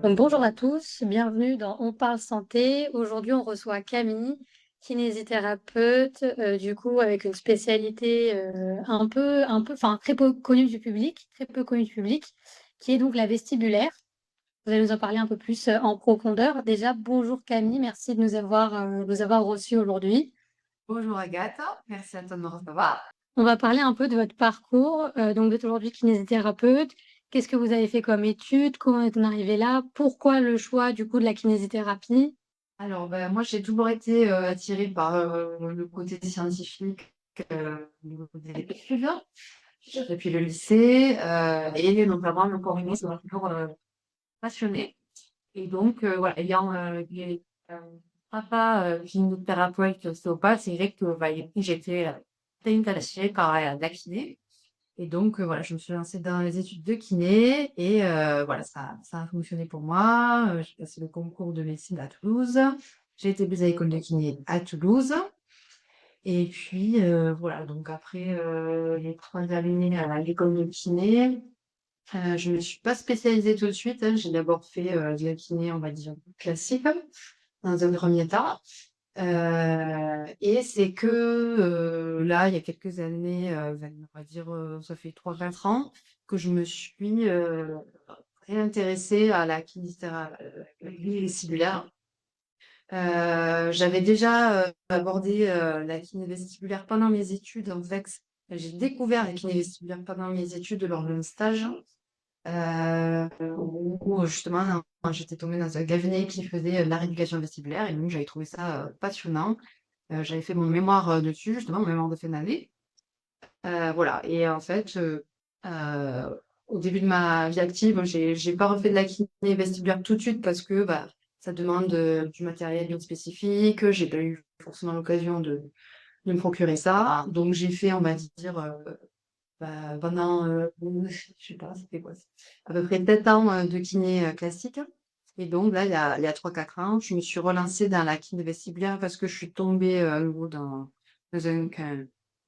Donc, bonjour à tous, bienvenue dans On parle santé. Aujourd'hui, on reçoit Camille, kinésithérapeute, du coup, avec une spécialité enfin très peu connue du public, très peu connue du public, qui est donc la vestibulaire. Vous allez nous en parler un peu plus en profondeur. Déjà, bonjour Camille, merci de nous avoir reçus aujourd'hui. Bonjour Agathe, merci à toi de me recevoir. On va parler un peu de votre parcours. Donc, vous êtes aujourd'hui kinésithérapeute. Qu'est-ce que vous avez fait comme études? Comment êtes-vous arrivé là? Pourquoi le choix du coup de la kinésithérapie? Alors, moi, j'ai toujours été attirée par le côté scientifique du côté des études, depuis le lycée, et notamment le corps humain, ça m'a toujours passionnée. Et donc, voilà, ayant papa kinésithérapeute ostéopathe, c'est vrai que j'étais très intéressée par la kiné. Et donc, voilà, je me suis lancée dans les études de kiné et voilà, ça a fonctionné pour moi. J'ai passé le concours de médecine à Toulouse. J'ai été prise à l'école de kiné à Toulouse. Et puis, voilà, donc après les 3 années à l'école de kiné, je ne me suis pas spécialisée tout de suite, hein. J'ai d'abord fait de la kiné, on va dire, classique, dans un premier temps. Et c'est que là, il y a quelques années, on va dire, ça fait 3 4 ans que je me suis réintéressée à la la kiné vestibulaire. J'avais déjà abordé la kiné vestibulaire pendant mes études. En fait, j'ai découvert la kiné vestibulaire pendant mes études lors d'un stage où justement j'étais tombée dans un cabinet qui faisait de la rééducation vestibulaire et donc j'avais trouvé ça passionnant. J'avais fait mon mémoire dessus, justement, mon mémoire de fin d'année. Voilà, et en fait, au début de ma vie active, j'ai pas refait de la kiné vestibulaire tout de suite parce que ça demande du matériel bien spécifique. J'ai pas eu forcément l'occasion de me procurer ça. Donc j'ai fait, on va dire, pendant, je sais pas, c'était quoi? À peu près 7 ans de kiné classique. Et donc là, il y a 3 4 ans, je me suis relancée dans la kiné vestibulaire parce que je suis tombée à nouveau dans un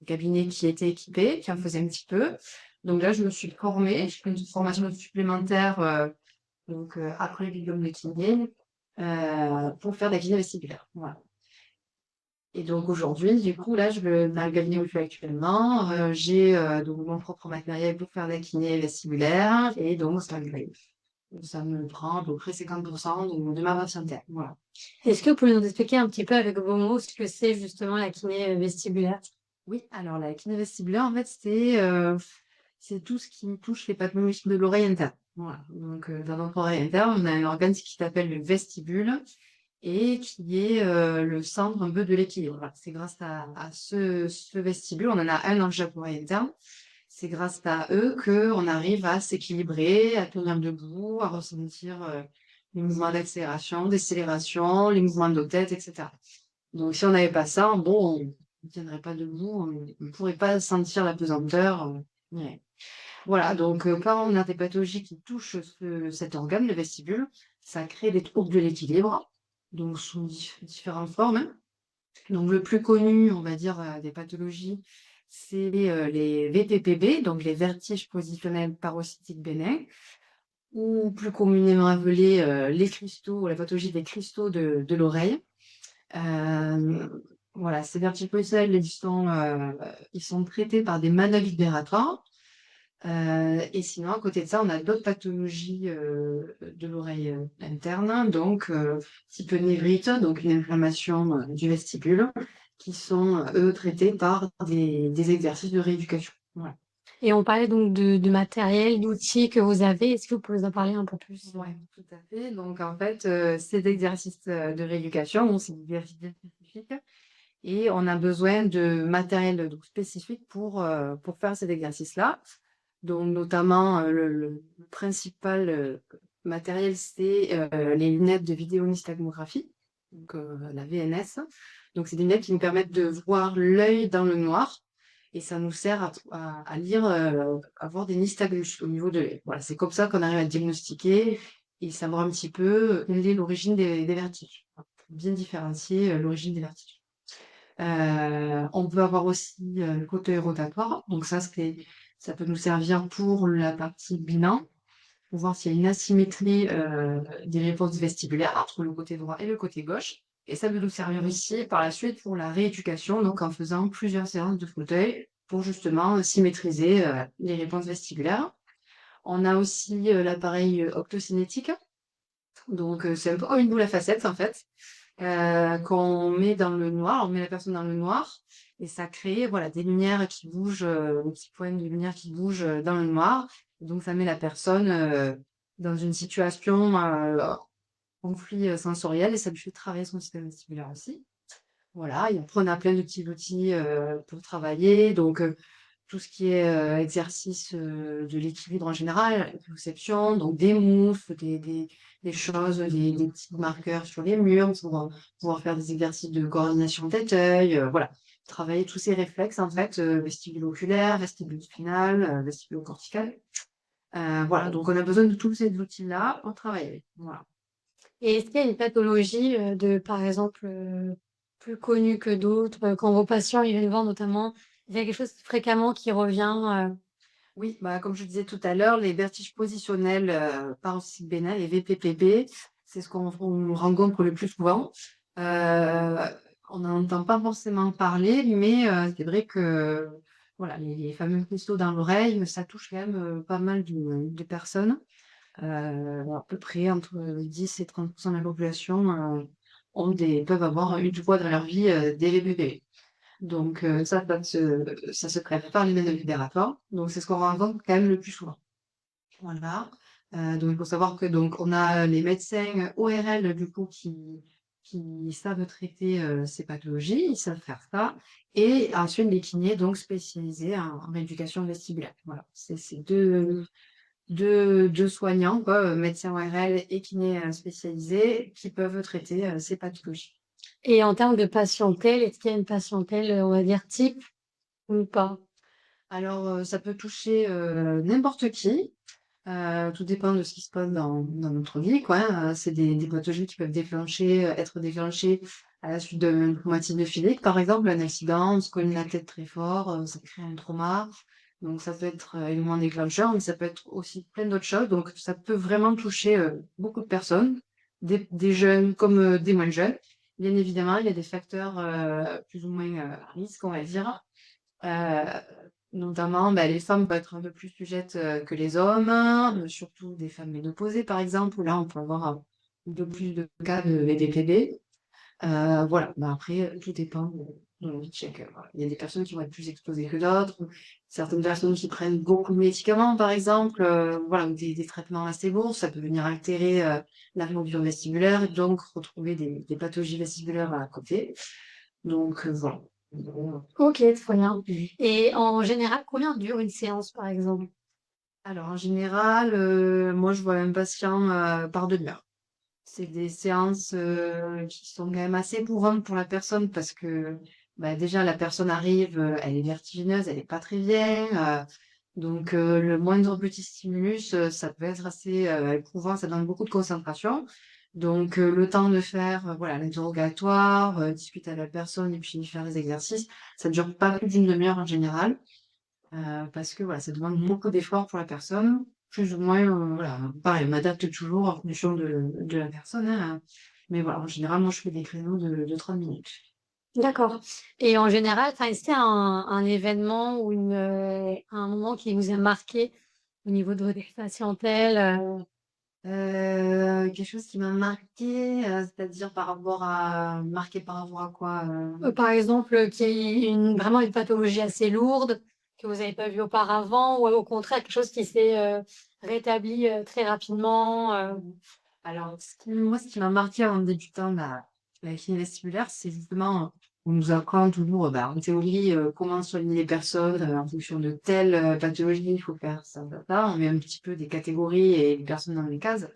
cabinet qui était équipé, qui en faisait un petit peu. Donc là, je me suis formée, j'ai fait une formation supplémentaire donc après le diplôme de kiné pour faire de la kiné vestibulaire. Voilà. Et donc aujourd'hui, du coup, là, dans le cabinet où je suis actuellement, j'ai donc mon propre matériel pour faire de la kiné vestibulaire et donc ça me prend à peu près 50% de ma patientèle. Voilà. Est-ce que vous pouvez nous expliquer un petit peu avec vos mots ce que c'est justement la kiné vestibulaire? Oui, alors la kiné vestibulaire, en fait, c'est tout ce qui touche les pathologies de l'oreille interne. Voilà. Donc, dans notre oreille interne, on a un organe qui s'appelle le vestibule et qui est le centre un peu de l'équilibre. Voilà. C'est grâce à ce vestibule, on en a un dans chaque oreille interne. C'est grâce à eux qu'on arrive à s'équilibrer, à tenir debout, à ressentir les mouvements d'accélération, décélération, les mouvements de tête, etc. Donc, si on n'avait pas ça, bon, on ne tiendrait pas debout, on ne pourrait pas sentir la pesanteur. Ouais. Voilà, donc quand on a des pathologies qui touchent cet organe, le vestibule, ça crée des troubles de l'équilibre, donc sous différentes formes, hein. Donc le plus connu, on va dire, des pathologies, c'est les VPPB, donc les vertiges positionnels parocytiques bénins, ou plus communément appelés les cristaux, la pathologie des cristaux de l'oreille. Euh, voilà, ces vertiges positionnels, ils sont traités par des manuels libératoires. Et sinon, à côté de ça, on a d'autres pathologies de l'oreille interne, donc type névrite, donc une inflammation du vestibule, qui sont, eux, traités par des exercices de rééducation. Voilà. Et on parlait donc de matériel, d'outils que vous avez. Est-ce que vous pouvez nous en parler un peu plus? Ouais, tout à fait. Donc, en fait, ces exercices de rééducation, bon, c'est des exercices bien spécifiques et on a besoin de matériel donc, spécifique pour faire cet exercice-là. Donc, notamment, le principal matériel, c'est les lunettes de vidéonystagmographie, donc la VNS. Donc, c'est des lunettes qui nous permettent de voir l'œil dans le noir et ça nous sert à lire, à voir des nystagmus au niveau de l'œil. Voilà, c'est comme ça qu'on arrive à diagnostiquer et savoir un petit peu quelle est l'origine des vertiges. Bien différencier l'origine des vertiges. On peut avoir aussi le fauteuil rotatoire. Donc ça peut nous servir pour la partie bilan. pour voir s'il y a une asymétrie des réponses vestibulaires entre le côté droit et le côté gauche. Et ça peut nous servir aussi par la suite pour la rééducation, donc en faisant plusieurs séances de fauteuil pour justement symétriser les réponses vestibulaires. On a aussi l'appareil optocinétique. Donc, c'est un peu comme une boule à facettes, en fait, qu'on met dans le noir. On met la personne dans le noir et ça crée, voilà, des lumières qui bougent, des petits points de lumière qui bougent dans le noir. Donc, ça met la personne dans une situation conflit sensoriel et ça lui fait travailler son système vestibulaire aussi. Voilà, et après on a plein de petits outils pour travailler. Donc, tout ce qui est exercice de l'équilibre en général, proprioception, donc des mousses, des choses, des petits marqueurs sur les murs pour pouvoir faire des exercices de coordination tête-œil, voilà. Travailler tous ces réflexes, en fait, vestibulo-oculaire, vestibulo-spinal, vestibulo-cortical. Voilà, donc on a besoin de tous ces outils-là pour travailler. Voilà. Et est-ce qu'il y a une pathologie, par exemple, plus connue que d'autres, quand vos patients ils viennent voir notamment, il y a quelque chose fréquemment qui revient? Oui, bah, comme je disais tout à l'heure, les vertiges positionnels paroxystiques bénins, les VPPB, c'est ce qu'on rencontre le plus souvent. Euh, on n'en entend pas forcément parler, mais c'est vrai que voilà, les fameux cristaux dans l'oreille, ça touche quand même pas mal de personnes. À peu près entre 10 et 30% de la population peuvent avoir une fois dans leur vie des VPPB. Donc ça se traite par les méthodes libératoires. Donc c'est ce qu'on rencontre quand même le plus souvent. Voilà. Donc il faut savoir que donc on a les médecins ORL du coup qui savent traiter ces pathologies, ils savent faire ça. Et ensuite les kinés donc spécialisés en rééducation vestibulaire. Voilà. C'est deux soignants, quoi, médecins ORL et kinés spécialisés qui peuvent traiter ces pathologies. Et en termes de patientèle, est-ce qu'il y a une patientèle, on va dire type ou pas? Alors, ça peut toucher n'importe qui. Tout dépend de ce qui se passe dans notre vie, quoi, hein. C'est des pathologies qui peuvent être déclenchées à la suite d'un traumatisme physique, par exemple, un accident, on se cogne la tête très fort, ça crée un trauma. Donc ça peut être élément déclencheur, mais ça peut être aussi plein d'autres choses. Donc ça peut vraiment toucher beaucoup de personnes, des jeunes comme des moins jeunes. Bien évidemment, il y a des facteurs plus ou moins à risque, on va dire. Heu, Notamment, bah, les femmes peuvent être un peu plus sujettes, que les hommes, surtout des femmes ménopausées, par exemple, où là, on peut avoir, de plus de cas de VDPD. Voilà, bah, après, tout dépend de la vie de chacun, voilà. Il y a des personnes qui vont être plus exposées que d'autres, certaines personnes qui prennent beaucoup de médicaments, par exemple, voilà, ou des traitements assez lourds, ça peut venir altérer, la fonction vestibulaire et donc retrouver des pathologies vestibulaires à côté. Donc, voilà. OK, très bien. Et en général, combien dure une séance, par exemple? Alors en général, moi je vois un patient, par demi-heure. C'est des séances, qui sont quand même assez courantes pour la personne parce que, bah, déjà la personne arrive, elle est vertigineuse, elle est pas très bien, donc le moindre petit stimulus, ça peut être assez, éprouvant, ça demande beaucoup de concentration. Donc le temps de faire, voilà, l'interrogatoire, discuter avec la personne et puis faire les exercices, ça dure pas plus d'une demi heure en général. Parce que voilà, ça demande beaucoup d'efforts pour la personne, plus ou moins, voilà, pareil, on m'adapte toujours en fonction de la personne, hein, mais voilà, en général, moi, je fais des créneaux de 30 minutes. D'accord. Et en général, enfin, est-ce qu'il y a un événement ou un moment qui vous a marqué au niveau de votre patientèle? Quelque chose qui m'a marquée, c'est-à-dire marqué par rapport à quoi, Par exemple, qui est vraiment une pathologie assez lourde, que vous n'avez pas vue auparavant, ou au contraire quelque chose qui s'est rétabli très rapidement? Alors, ce qui m'a marqué en débutant la kiné vestibulaire, c'est justement, on nous apprend toujours, bah, en théorie, comment soigner les personnes, en fonction de telle, pathologie, il faut faire ça, ça, ça. On met un petit peu des catégories et les personnes dans des cases.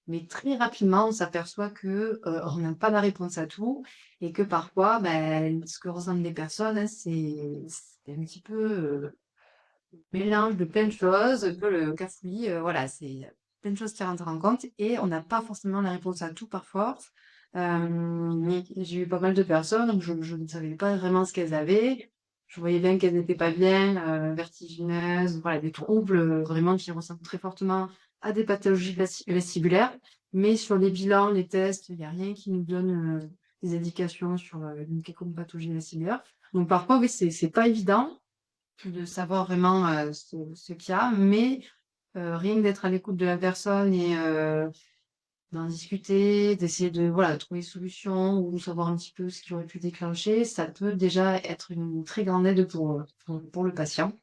Mais très rapidement, on s'aperçoit que, on n'a pas la réponse à tout et que parfois, ben, ce que ressentent les personnes, hein, c'est un petit peu, mélange de plein de choses, un peu le cafouillis, voilà, c'est plein de choses qui rentrent en compte et on n'a pas forcément la réponse à tout parfois. J'ai eu pas mal de personnes, donc je ne savais pas vraiment ce qu'elles avaient. Je voyais bien qu'elles n'étaient pas bien, vertigineuses, voilà, des troubles, vraiment qui ressentent très fortement à des pathologies vestibulaires, mais sur les bilans, les tests, il n'y a rien qui nous donne des indications sur une quelconque pathologie vestibulaire. Donc parfois, oui, c'est pas évident de savoir vraiment ce qu'il y a, mais rien que d'être à l'écoute de la personne et d'en discuter, d'essayer de voilà, trouver des solutions ou savoir un petit peu ce qui aurait pu déclencher, ça peut déjà être une très grande aide pour le patient.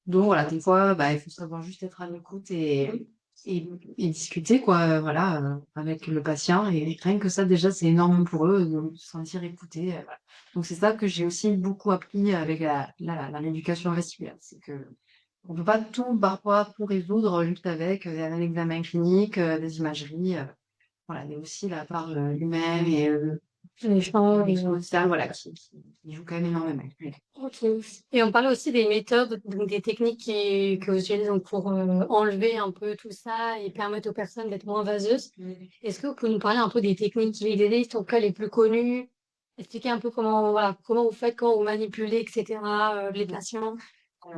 Donc voilà, des fois, bah, il faut savoir juste être à l'écoute et discuter, quoi, voilà, avec le patient. Et rien que ça, déjà, c'est énorme pour eux de se sentir écoutés. Voilà. Donc c'est ça que j'ai aussi beaucoup appris avec la rééducation vestibulaire. C'est que on peut pas tout, parfois, tout résoudre juste avec un examen clinique, des imageries. Voilà, il y a aussi la part humaine et L'échange. sociale, voilà, qui joue quand même énormément. Oui. Ok. Et on parlait aussi des méthodes, donc des techniques que vous utilisez donc pour enlever un peu tout ça et permettre aux personnes d'être moins vaseuses. Est-ce que vous pouvez nous parler un peu des techniques qui existent, en tout cas les plus connues? Expliquer un peu comment, voilà, comment vous faites quand vous manipulez, etc., les patients.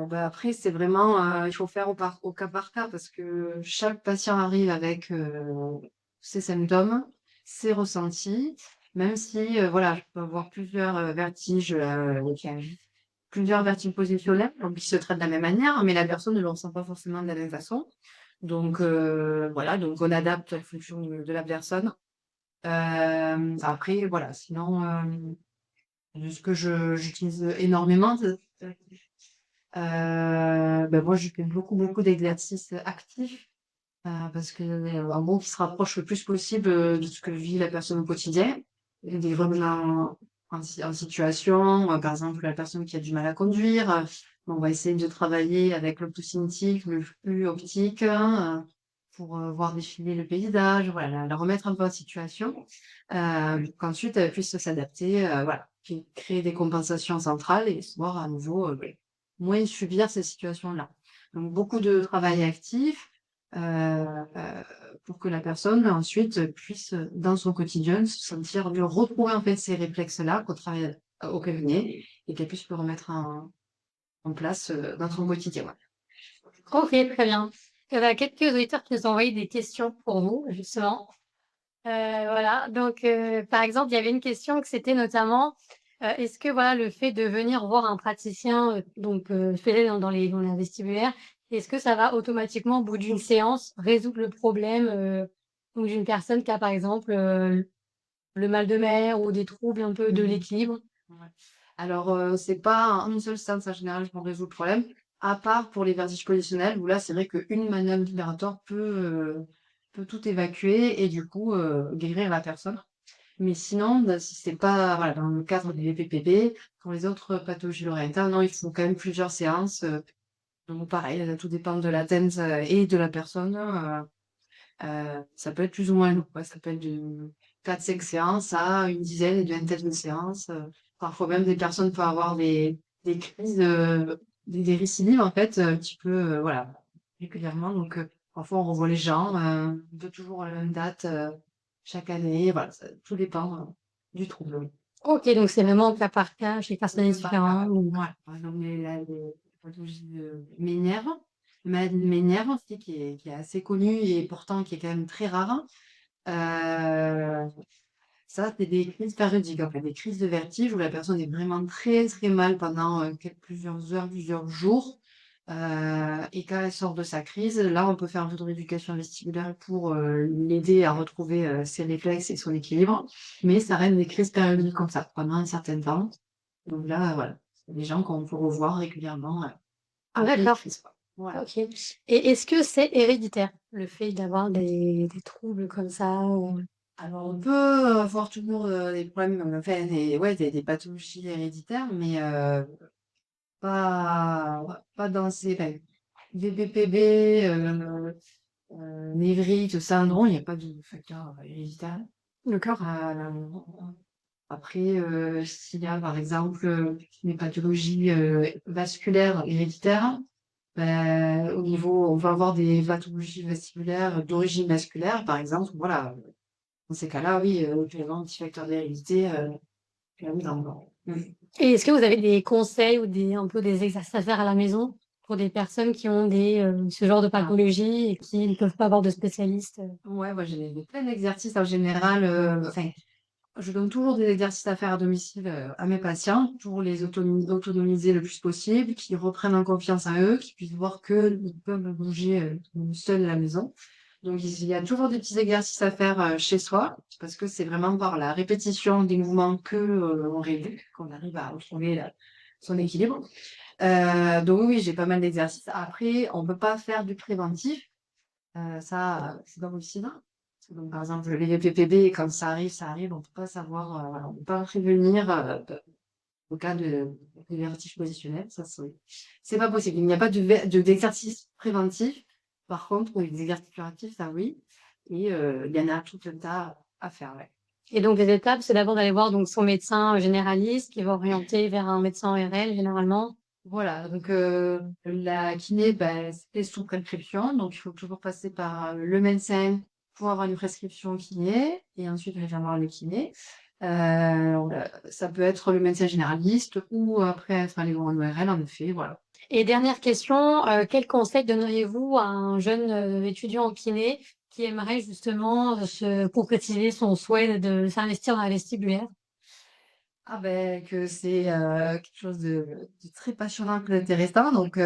Bah, après, c'est vraiment, il faut faire au cas par cas parce que chaque patient arrive avec ses symptômes, ses ressentis, même si, voilà, je peux avoir plusieurs vertiges, plusieurs vertiges positionnels, donc qui se traitent de la même manière, mais la personne ne le ressent pas forcément de la même façon. Donc, voilà, donc on adapte en fonction de la personne. Après, voilà, sinon, ce que j'utilise énormément, ben moi, je fais beaucoup d'exercices actifs parce que, en gros, qui se rapproche le plus possible de ce que vit la personne au quotidien. Et des vraiment en situation, par exemple, la personne qui a du mal à conduire, on va essayer de travailler avec l'optocinétique, le flux optique, hein, pour voir défiler le paysage, voilà, la remettre un peu en situation, qu'ensuite elle puisse s'adapter, voilà, puis créer des compensations centrales et pouvoir à nouveau moins subir ces situations-là. Donc beaucoup de travail actif pour que la personne ensuite puisse, dans son quotidien, se sentir mieux, retrouver en fait ces réflexes-là qu'au travail au cabinet et qu'elle puisse le remettre en place dans son quotidien. Ouais. Ok, très bien. Il y avait quelques auditeurs qui nous ont envoyé des questions pour vous, justement. Voilà, donc par exemple, il y avait une question que c'était notamment, est-ce que voilà, le fait de venir voir un praticien, donc spécialisé dans la vestibulaire, est-ce que ça va automatiquement, au bout d'une séance, résoudre le problème, donc d'une personne qui a, par exemple, le mal de mer ou des troubles un peu de l'équilibre? Ouais. Alors, c'est pas en une seule séance en général qu'on résout le problème, à part pour les vertiges positionnels où là, c'est vrai qu'une manœuvre libératoire peut tout évacuer et du coup, guérir la personne. Mais sinon, si c'est pas voilà, dans le cadre des VPPB, pour les autres pathologies lorientales, non, il faut quand même plusieurs séances. Donc pareil, tout dépend de l'atteinte et de la personne. Ça peut être plus ou moins long, quoi. Ça peut être de 4-5 séances à une dizaine, une vingtaine de séances. Parfois même des personnes peuvent avoir des crises, des récidives en fait, un petit peu, voilà, régulièrement. Donc parfois on revoit les gens, un peu toujours à la même date, chaque année. Voilà, tout dépend du trouble. Oui. OK, donc c'est vraiment cas par cas, chaque personne est différente ou Ouais, par exemple, les pathologies ménières, la maladie de Ménière aussi, qui est assez connue et pourtant qui est quand même très rare. Euh, Ça, c'est des crises périodiques, en fait, des crises de vertige où la personne est vraiment très mal pendant plusieurs heures, plusieurs jours. Et quand elle sort de sa crise, là, on peut faire un peu de rééducation vestibulaire pour l'aider à retrouver ses réflexes et son équilibre. Mais ça reste des crises périodiques comme ça, pendant un certain temps. Donc là, voilà, c'est des gens qu'on peut revoir régulièrement ah après les d'accord, crises, quoi. Voilà. OK. Et est-ce que c'est héréditaire, le fait d'avoir des troubles comme ça ou? Alors, on peut avoir toujours des problèmes, enfin, ouais, des pathologies héréditaires, mais pas dans ces, enfin, VPPB, névrite, ça, non, il n'y a pas de facteur héréditaire. D'accord. Après, s'il y a, par exemple, des pathologies vasculaires héréditaires, ben, on va avoir des pathologies vestibulaires d'origine vasculaire, par exemple, voilà. Dans ces cas-là, oui, vraiment, un petit facteur d'hérédité, oui, Et est-ce que vous avez des conseils ou un peu des exercices à faire à la maison pour des personnes qui ont ce genre de Ah. pathologie et qui ne peuvent pas avoir de spécialiste? Ouais, moi j'ai plein d'exercices en général. Enfin, je donne toujours des exercices à faire à domicile à mes patients pour les autonomiser le plus possible, qu'ils reprennent en confiance en eux, qu'ils puissent voir qu'ils peuvent bouger seuls à la maison. Donc il y a toujours des petits exercices à faire chez soi, parce que c'est vraiment par la répétition des mouvements que on réduit, qu'on arrive à retrouver son équilibre. Donc oui, j'ai pas mal d'exercices. Après, on peut pas faire du préventif. Ça, c'est pas possible. Donc, par exemple, les PPB, quand ça arrive, on peut pas savoir, on peut pas prévenir au cas de vertige positionnel. Ça, c'est pas possible. Il n'y a pas d'exercice préventif. Par contre, pour les exercices curatifs, ça oui. Et il y en a tout un tas à faire, ouais. Et donc les étapes, c'est d'abord d'aller voir donc son médecin généraliste qui va orienter vers un médecin ORL généralement? Voilà, donc la kiné, ben, c'est sous prescription, donc il faut toujours passer par le médecin pour avoir une prescription kiné, et ensuite on va voir le kiné. Ça peut être le médecin généraliste ou après être allé voir un ORL, en effet, voilà. Et dernière question, quel conseil donneriez-vous à un jeune, étudiant en kiné qui aimerait justement, se concrétiser son souhait de s'investir dans la vestibulaire? Ah ben que c'est quelque chose de très passionnant, très intéressant, donc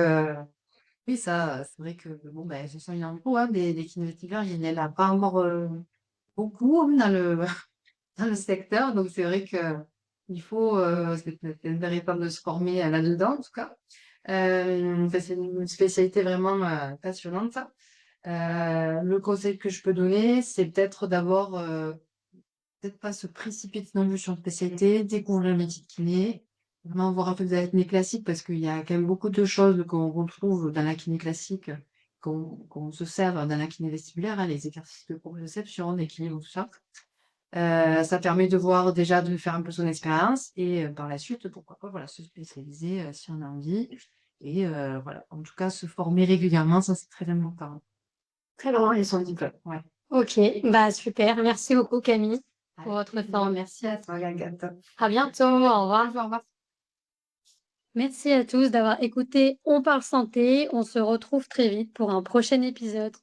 oui, ça, c'est vrai que bon, ben, ce sont une info, hein, des kinésithérapeutes, il n'y en a pas encore beaucoup hein, dans le secteur. Donc, c'est vrai que il faut, c'est intéressant de se former là-dedans, en tout cas. C'est une spécialité vraiment passionnante. Le conseil que je peux donner, c'est peut-être d'abord, peut-être pas se précipiter non plus sur une spécialité, découvrir le métier de kiné, vraiment voir un peu de la kiné classique, parce qu'il y a quand même beaucoup de choses qu'on retrouve dans la kiné classique, qu'on se sert dans la kiné vestibulaire, hein, les exercices de proprioception, d'équilibre, tout ça. Ça permet de voir déjà, de faire un peu son expérience et par la suite, pourquoi pas, voilà, se spécialiser, si on a envie et voilà. En tout cas, se former régulièrement, ça, c'est très important. Très bien. Et son diplôme, ouais. OK, bah, super. Merci beaucoup Camille pour votre temps. Merci à toi, Agathe. À bientôt, au revoir. Au revoir. Merci à tous d'avoir écouté On parle santé. On se retrouve très vite pour un prochain épisode.